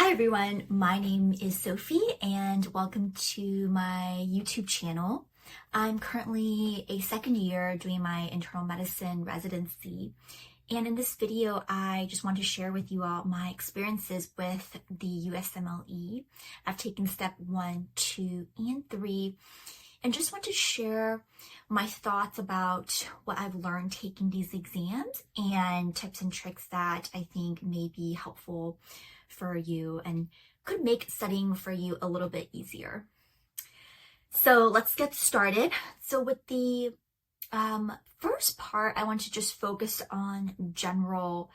Hi everyone, my name is Sophie and welcome to my YouTube channel. I'm currently a second year doing my internal medicine residency, and in this video I just want to share with you all my experiences with the USMLE. I've taken step 1, 2, and 3 and just want to share my thoughts about what I've learned taking these exams and tips and tricks that I think may be helpful for you and could make studying for you a little bit easier. So let's get started. So with the first part, I want to just focus on general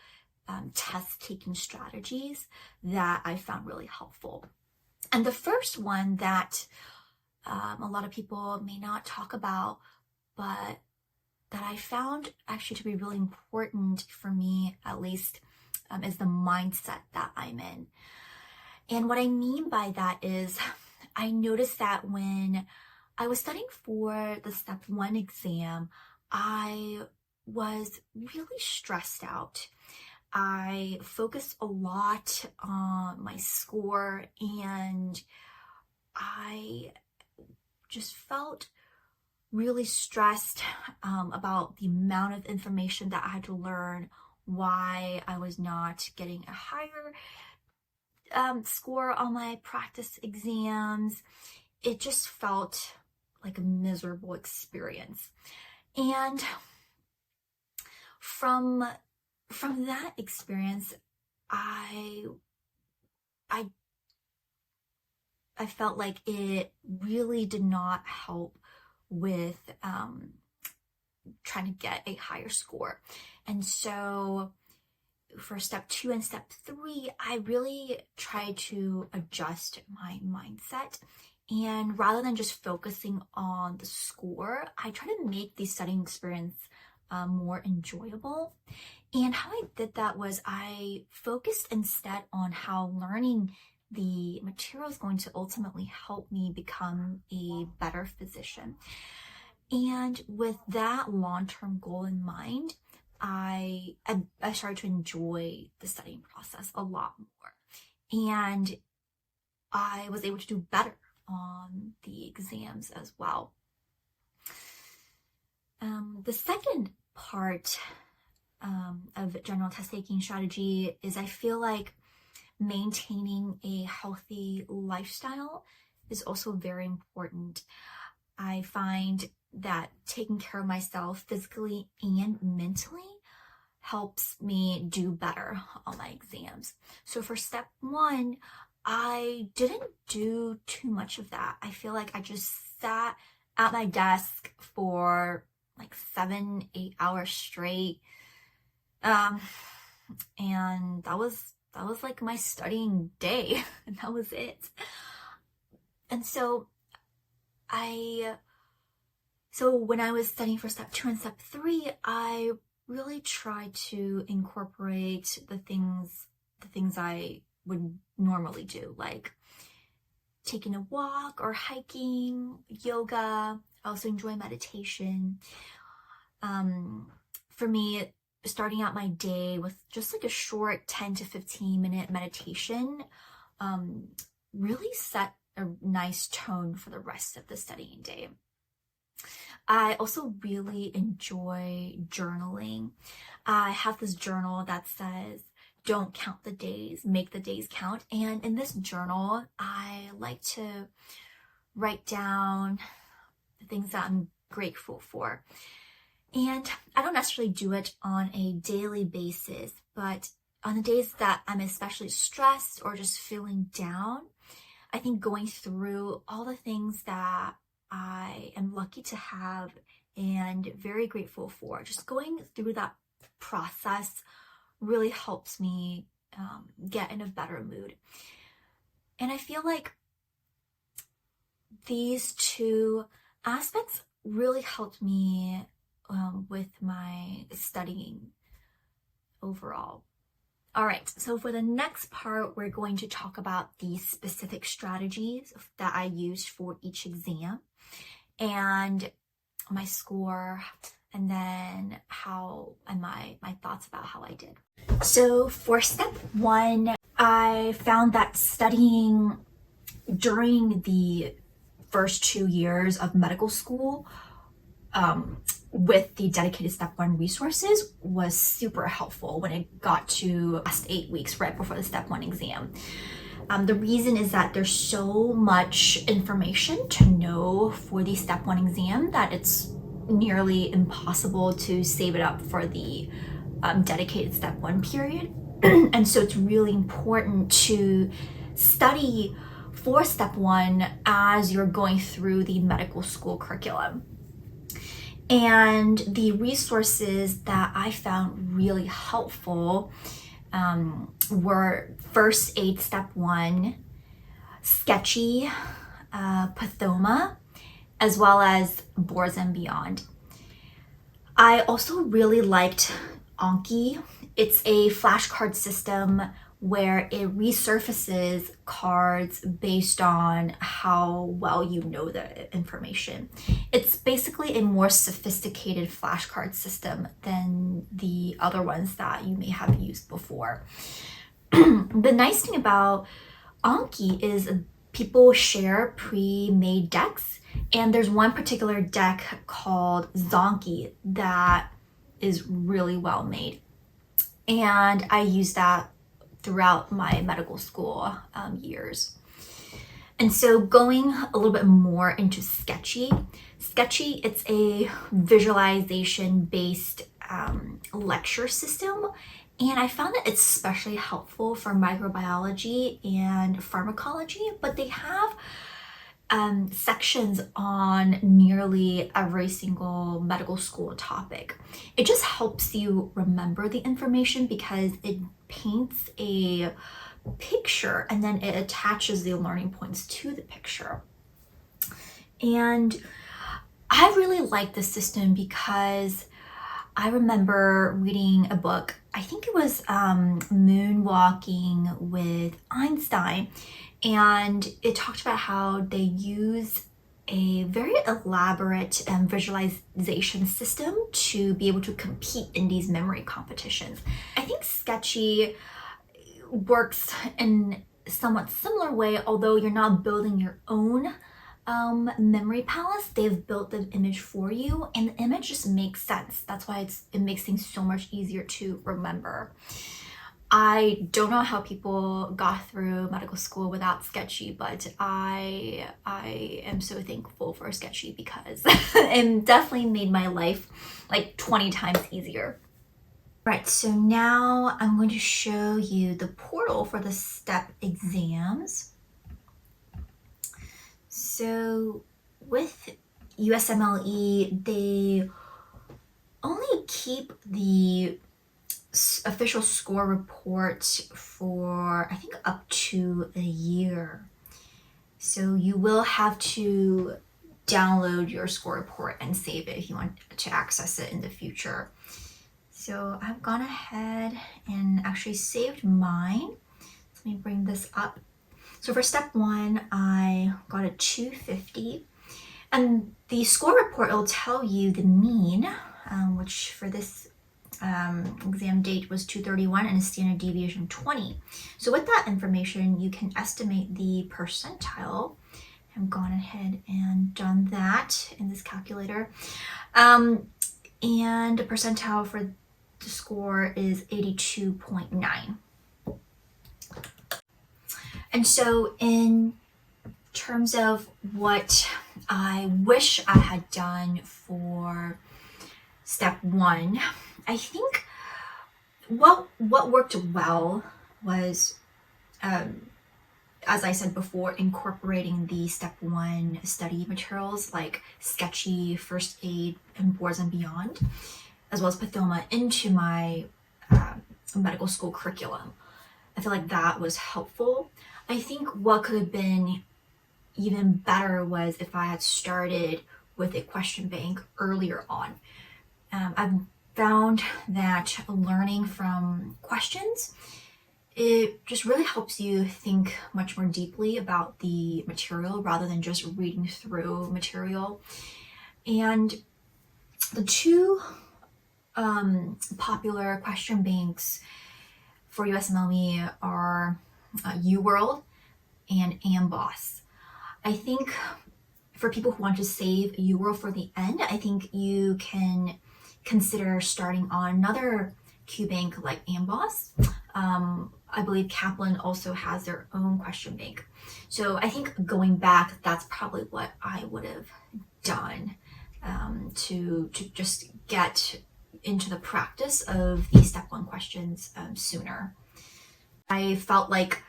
test taking strategies that I found really helpful. And the first one that a lot of people may not talk about, but that I found actually to be really important for me, at least, is the mindset that I'm in. And what I mean by that is I noticed that when I was studying for the step 1 exam, I was really stressed out. I focused a lot on my score and I just felt really stressed about the amount of information that I had to learn, why I was not getting a higher score on my practice exams. It just felt like a miserable experience. And from that experience, I felt like it really did not help with trying to get a higher score. And so for step 2 and step 3, I really tried to adjust my mindset. And rather than just focusing on the score, I tried to make the studying experience more enjoyable. And how I did that was I focused instead on how learning the material is going to ultimately help me become a better physician. And with that long-term goal in mind, I started to enjoy the studying process a lot more. And I was able to do better on the exams as well. The second part of general test taking strategy is I feel like maintaining a healthy lifestyle is also very important. I find that taking care of myself physically and mentally helps me do better on my exams. So for step 1, I didn't do too much of that. I feel like I just sat at my desk for like 7-8 hours straight. And that was like my studying day, and that was it. And so when I was studying for step 2 and step 3, I really tried to incorporate the things I would normally do, like taking a walk or hiking, yoga. I also enjoy meditation. For me, starting out my day with just like a short 10 to 15 minute meditation really set a nice tone for the rest of the studying day. I also really enjoy journaling. I have this journal that says, "Don't count the days, make the days count." And in this journal, I like to write down the things that I'm grateful for. And I don't necessarily do it on a daily basis, but on the days that I'm especially stressed or just feeling down, I think going through all the things that I am lucky to have and very grateful for, just going through that process really helps me get in a better mood. And I feel like these 2 aspects really helped me with my studying overall. All right, so for the next part, we're going to talk about the specific strategies that I used for each exam and my score, and then my thoughts about how I did. So for step 1, I found that studying during the first 2 years of medical school with the dedicated Step 1 resources was super helpful when it got to last 8 weeks right before the Step 1 exam. The reason is that there's so much information to know for the Step 1 exam that it's nearly impossible to save it up for the dedicated Step 1 period. And so it's really important to study for Step 1 as you're going through the medical school curriculum. And the resources that I found really helpful were First Aid Step 1, Sketchy, Pathoma, as well as Boards and Beyond. I also really liked Anki. It's a flashcard system where it resurfaces cards based on how well you know the information. It's basically a more sophisticated flashcard system than the other ones that you may have used before. The nice thing about Anki is people share pre-made decks, and there's one particular deck called Zonky that is really well made. And I use that throughout my medical school years. And so going a little bit more into Sketchy, it's a visualization-based lecture system. And I found that it's especially helpful for microbiology and pharmacology, but they have sections on nearly every single medical school topic. It just helps you remember the information because it paints a picture and then it attaches the learning points to the picture. And I really like this system because I remember reading a book, I think it was Moonwalking with Einstein, and it talked about how they use a very elaborate visualization system to be able to compete in these memory competitions. I think Sketchy works in a somewhat similar way, although you're not building your own memory palace. They've built the image for you, and the image just makes sense. That's why it makes things so much easier to remember. I don't know how people got through medical school without Sketchy, but I am so thankful for Sketchy because it definitely made my life like 20 times easier. Right, so now I'm going to show you the portal for the STEP exams. So with USMLE, they only keep the official score report for, I think, up to a year. So you will have to download your score report and save it if you want to access it in the future. So I've gone ahead and actually saved mine. Let me bring this up. So for Step 1, I got a 250. And the score report will tell you the mean, which for this exam date was 231 and a standard deviation 20. So with that information, you can estimate the percentile. I've gone ahead and done that in this calculator. And the percentile for the score is 82.9. And so in terms of what I wish I had done for Step 1, I think what worked well was, as I said before, incorporating the Step 1 study materials like Sketchy, First Aid, and Boards and Beyond, as well as Pathoma into my medical school curriculum. I feel like that was helpful. I think what could have been even better was if I had started with a question bank earlier on. I've found that learning from questions, it just really helps you think much more deeply about the material rather than just reading through material. And the two popular question banks for USMLE are UWorld and Amboss. I think for people who want to save UWorld for the end, I think you can consider starting on another Qbank like Amboss. I believe Kaplan also has their own question bank. So I think going back, that's probably what I would have done to just get into the practice of these step one questions sooner. I felt like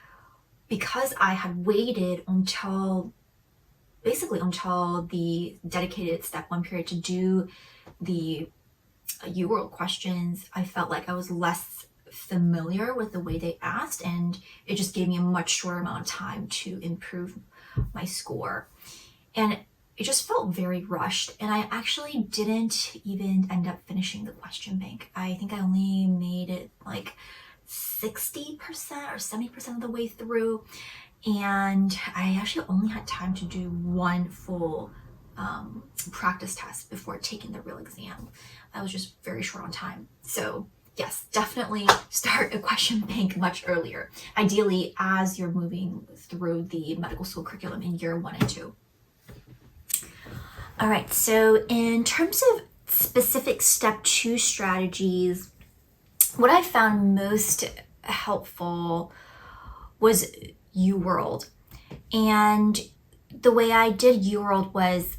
because I had waited until the dedicated step one period to do the UWorld questions, I felt like I was less familiar with the way they asked, and it just gave me a much shorter amount of time to improve my score. And it just felt very rushed, and I actually didn't even end up finishing the question bank. I think I only made it like 60% or 70% of the way through, and I actually only had time to do one full practice test before taking the real exam. I was just very short on time. So yes, definitely start a question bank much earlier, ideally as you're moving through the medical school curriculum in year 1 and 2. All right, so in terms of specific step 2 strategies, what I found most helpful was UWorld. And the way I did UWorld was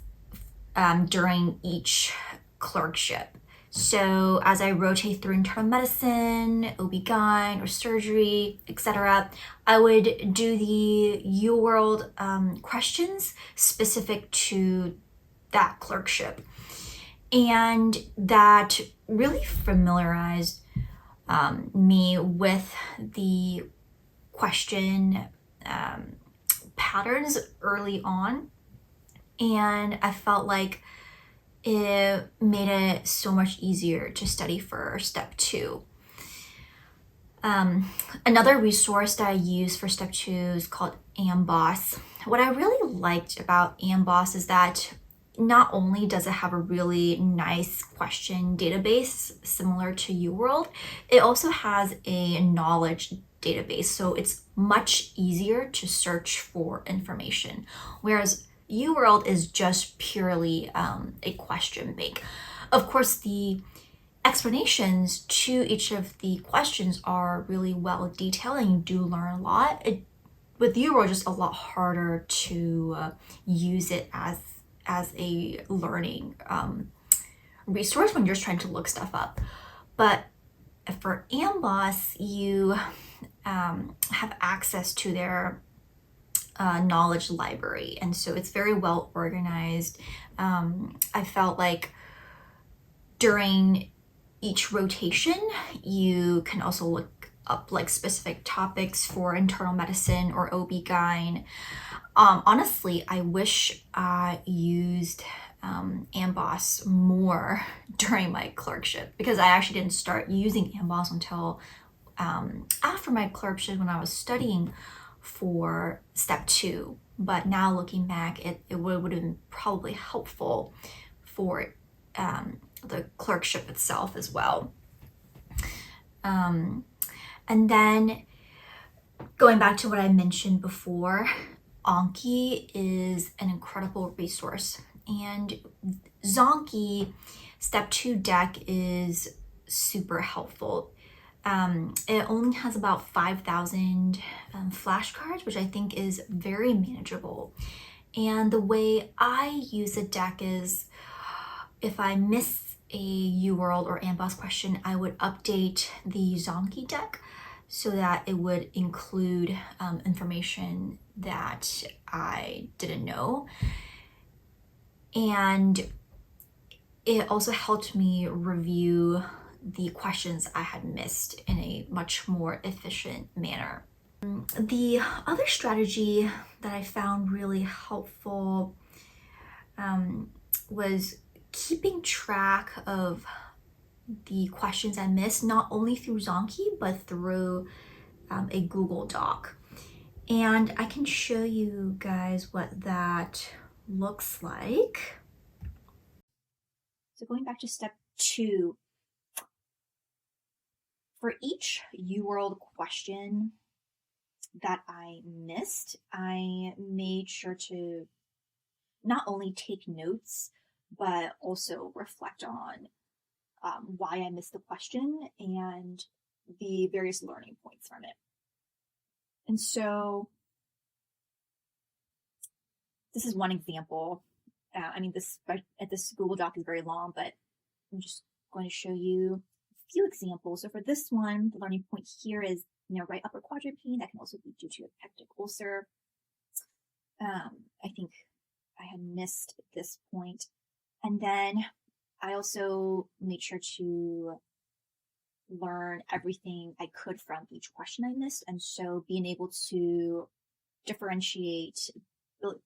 during each clerkship. So as I rotate through internal medicine, OB-GYN, or surgery, etc., I would do the UWorld questions specific to that clerkship. And that really familiarized me with the question patterns early on, and I felt like it made it so much easier to study for step 2. Another resource that I use for step 2 is called Amboss. What I really liked about Amboss is that not only does it have a really nice question database similar to UWorld, it also has a knowledge database, so it's much easier to search for information, whereas UWorld is just purely a question bank. Of course, the explanations to each of the questions are really well detailed, and you do learn a lot. With UWorld, just a lot harder to use it as a learning resource when you're just trying to look stuff up. But for Amboss, you have access to their knowledge library, and so it's very well organized. I felt like during each rotation, you can also look up like specific topics for internal medicine or OB-GYN. Honestly, I wish I used Amboss more during my clerkship, because I actually didn't start using Amboss until after my clerkship when I was studying for step 2. But now looking back, it would have been probably helpful for the clerkship itself as well. And then going back to what I mentioned before, Anki is an incredible resource, and Zonki step 2 deck is super helpful. It only has about 5,000 flashcards, which I think is very manageable. And the way I use the deck is, if I miss a UWorld or Amboss question, I would update the Zonki deck so that it would include information that I didn't know. And it also helped me review the questions I had missed in a much more efficient manner. The other strategy that I found really helpful was keeping track of the questions I missed, not only through Zonki, but through a Google Doc. And I can show you guys what that looks like. So going back to step 2, for each UWorld question, that I missed, I made sure to not only take notes, but also reflect on why I missed the question and the various learning points from it. And so this is one example. This Google Doc is very long, but I'm just going to show you a few examples. So for this one, the learning point here is, right upper quadrant pain. That can also be due to a peptic ulcer. I think I had missed this point. And then I also made sure to learn everything I could from each question I missed. And so being able to differentiate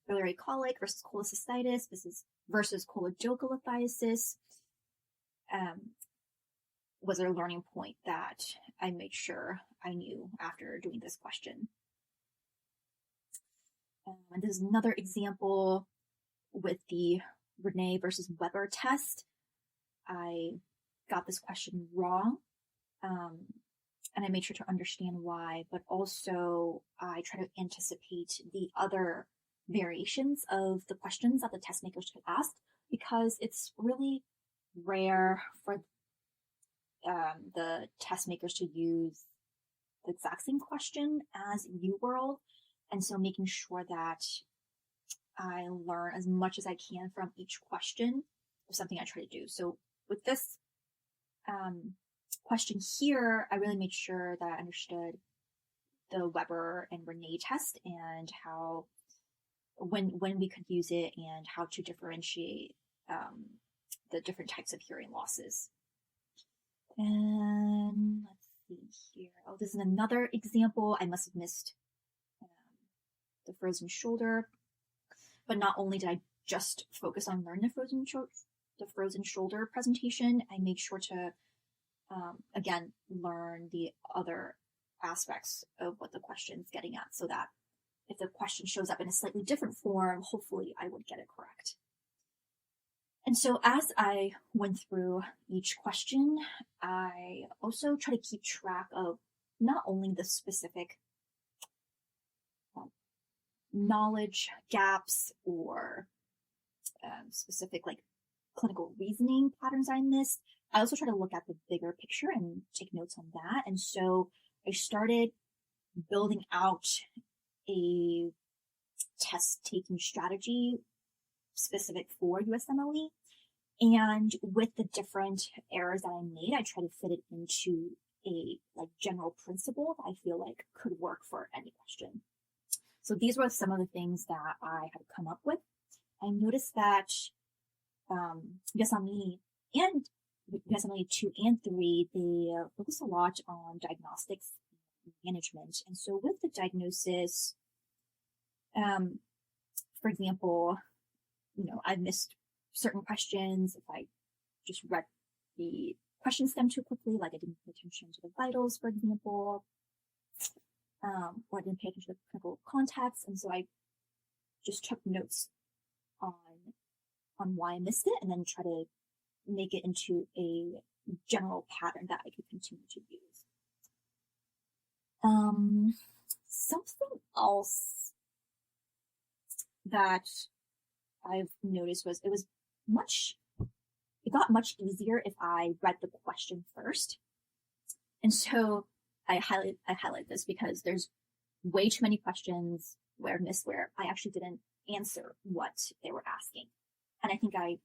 biliary colic versus cholecystitis versus choledocholithiasis was a learning point that I made sure I knew after doing this question. And this is another example with the Renee versus Weber test. I got this question wrong, and I made sure to understand why, but also I try to anticipate the other variations of the questions that the test makers could ask, because it's really rare for the test makers to use the exact same question as UWorld. And so making sure that I learn as much as I can from each question is something I try to do. So with this question here, I really made sure that I understood the Weber and Renee test and how, when we could use it and how to differentiate the different types of hearing losses. And let's see here. Oh, this is another example. I must have missed the frozen shoulder. But not only did I just focus on learning the frozen shoulder presentation, I made sure to, again, learn the other aspects of what the question's getting at, so that if the question shows up in a slightly different form, hopefully I would get it correct. And so as I went through each question, I also try to keep track of not only the specific knowledge gaps or specific clinical reasoning patterns I missed. I also try to look at the bigger picture and take notes on that. And so I started building out a test taking strategy specific for USMLE. And with the different errors that I made, I try to fit it into a general principle that I feel like could work for any question. So these were some of the things that I had come up with. I noticed that USMLE and USMLE 2 and 3, they focus a lot on diagnostics and management. And so with the diagnosis, for example, I missed certain questions if I just read the question stem too quickly, like I didn't pay attention to the vitals, for example. Or I didn't pay attention to the clinical context, and so I just took notes on why I missed it, and then try to make it into a general pattern that I could continue to use. Something else that I've noticed was it got much easier if I read the question first, and so I highlight this because there's way too many questions where I actually didn't answer what they were asking. And I think I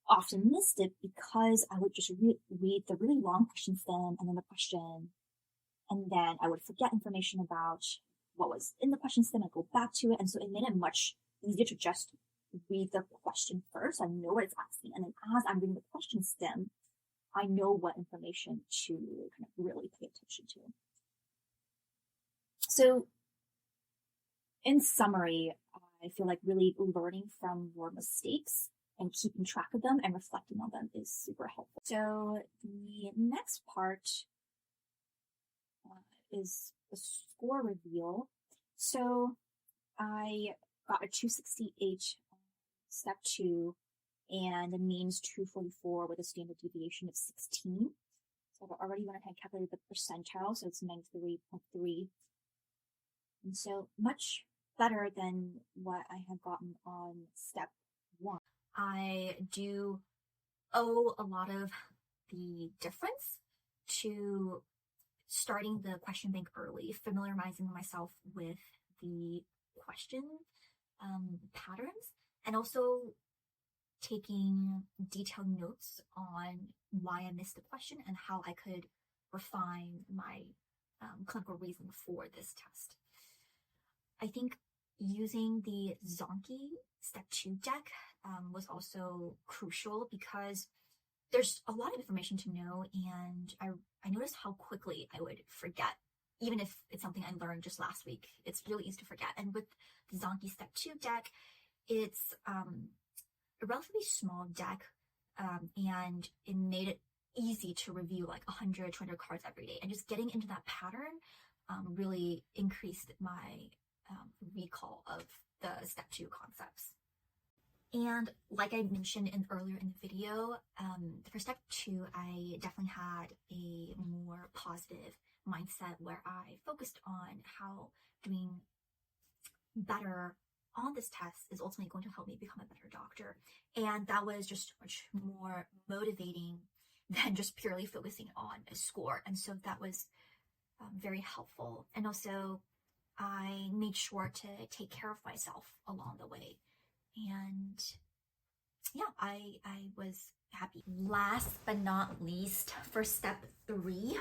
often missed it because I would just read the really long question stem and then the question, and then I would forget information about what was in the question stem and go back to it. And so it made it much easier to just read the question first. I know what it's asking. And then as I'm reading the question stem, I know what information to kind of really pay attention to. So in summary, I feel like really learning from your mistakes and keeping track of them and reflecting on them is super helpful. So the next part is the score reveal. So I got a 268 step 2 and the means 244 with a standard deviation of 16. So I've already went ahead and calculated the percentile, so it's 93.3. And so much better than what I had gotten on step 1. I do owe a lot of the difference to starting the question bank early, familiarizing myself with the question patterns, and also taking detailed notes on why I missed the question and how I could refine my clinical reason for this test. I think using the Zonky Step 2 deck was also crucial because there's a lot of information to know, and I noticed how quickly I would forget, even if it's something I learned just last week. It's really easy to forget. And with the Zonky Step 2 deck, it's a relatively small deck, and it made it easy to review like 100, 200 cards every day. And just getting into that pattern really increased my recall of the Step 2 concepts. And like I mentioned earlier in the video, for Step 2, I definitely had a more positive mindset where I focused on how doing better on this test is ultimately going to help me become a better doctor. And that was just much more motivating than just purely focusing on a score. And so that was very helpful. And also, I made sure to take care of myself along the way. And yeah, I was happy. Last but not least, for Step 3,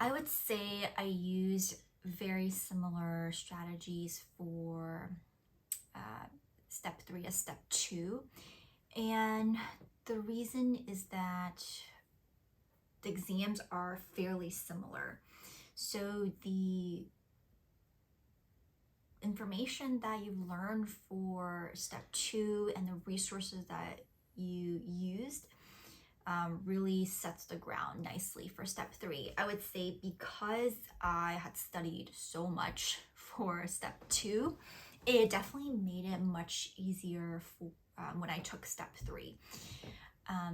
I would say I used very similar strategies for Step 3 as Step 2. And the reason is that the exams are fairly similar. So the information that you learned for Step 2 and the resources that you used really sets the ground nicely for Step 3. I would say because I had studied so much for Step 2, it definitely made it much easier for when I took Step 3.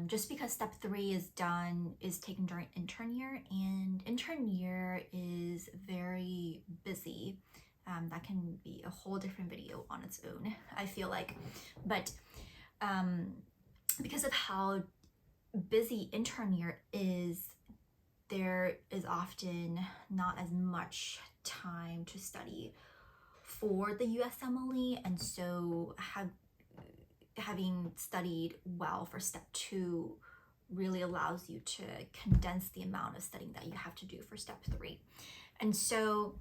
Just because Step 3 is taken during intern year, and intern year is very busy. That can be a whole different video on its own, I feel like. But because of how busy intern year is, there is often not as much time to study for the USMLE, and so having studied well for Step 2 really allows you to condense the amount of studying that you have to do for Step 3. And so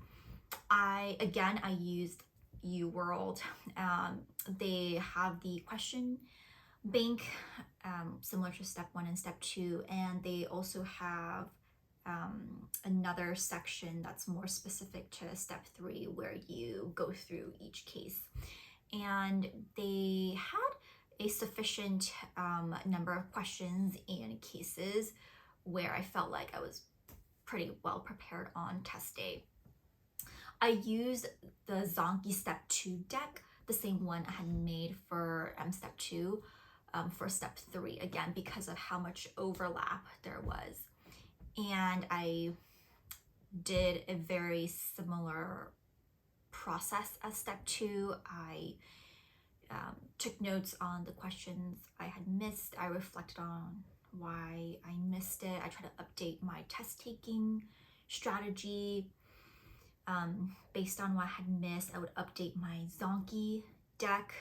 I used UWorld. They have the question bank similar to Step 1 and Step 2, and they also have another section that's more specific to Step 3 where you go through each case. And they had a sufficient number of questions and cases where I felt like I was pretty well prepared on test day. I used the Zonky Step 2 deck, the same one I had made for Step 2 for Step 3, again, because of how much overlap there was. And I did a very similar process as Step 2. I took notes on the questions I had missed. I reflected on why I missed it. I tried to update my test taking strategy based on what I had missed. I would update my Zonky deck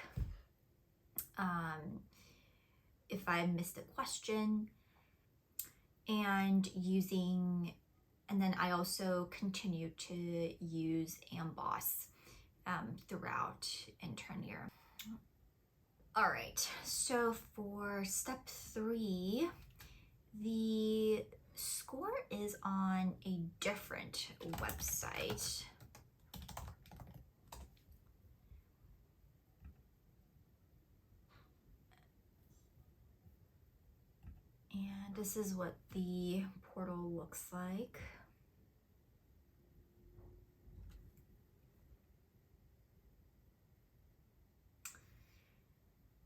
if I missed a question, and then I also continued to use Qbanks throughout intern year. All right, so for Step 3, the score is on a different website. And this is what the portal looks like.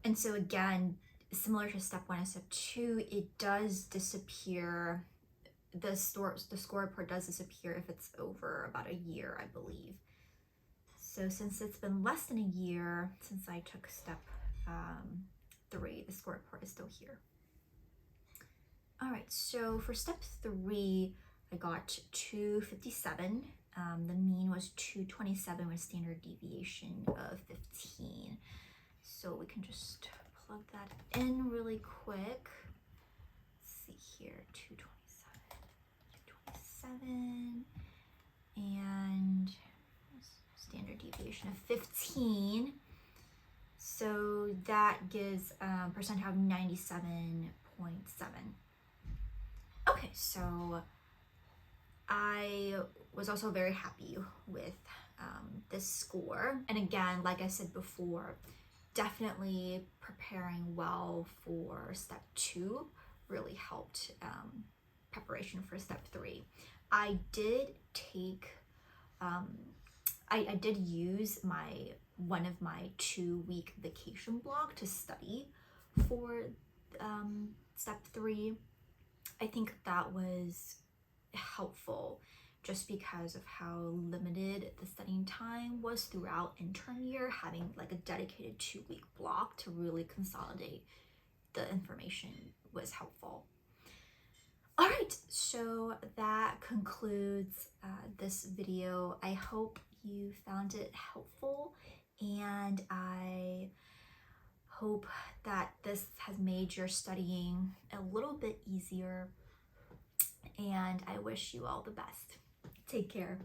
And so again, similar to Step 1 and Step 2, it does disappear the score report does disappear if it's over about a year, I believe. So since it's been less than a year since I took step 3, the score report is still here. All right, so for step 3, I got 257. The mean was 227 with standard deviation of 15. So we can just plug that in really quick. Let's see here, 227, and standard deviation of 15. So that gives percentile of 97.7. Okay, so I was also very happy with this score. And again, like I said before, definitely preparing well for step 2 really helped preparation for step 3. I did take, I did use one of my 2-week vacation block to study for step 3. I think that was helpful just because of how limited the studying time was throughout intern year. Having like a dedicated 2-week block to really consolidate the information was helpful. All right, so that concludes this video. I hope you found it helpful, and I hope that this has made your studying a little bit easier, and I wish you all the best. Take care.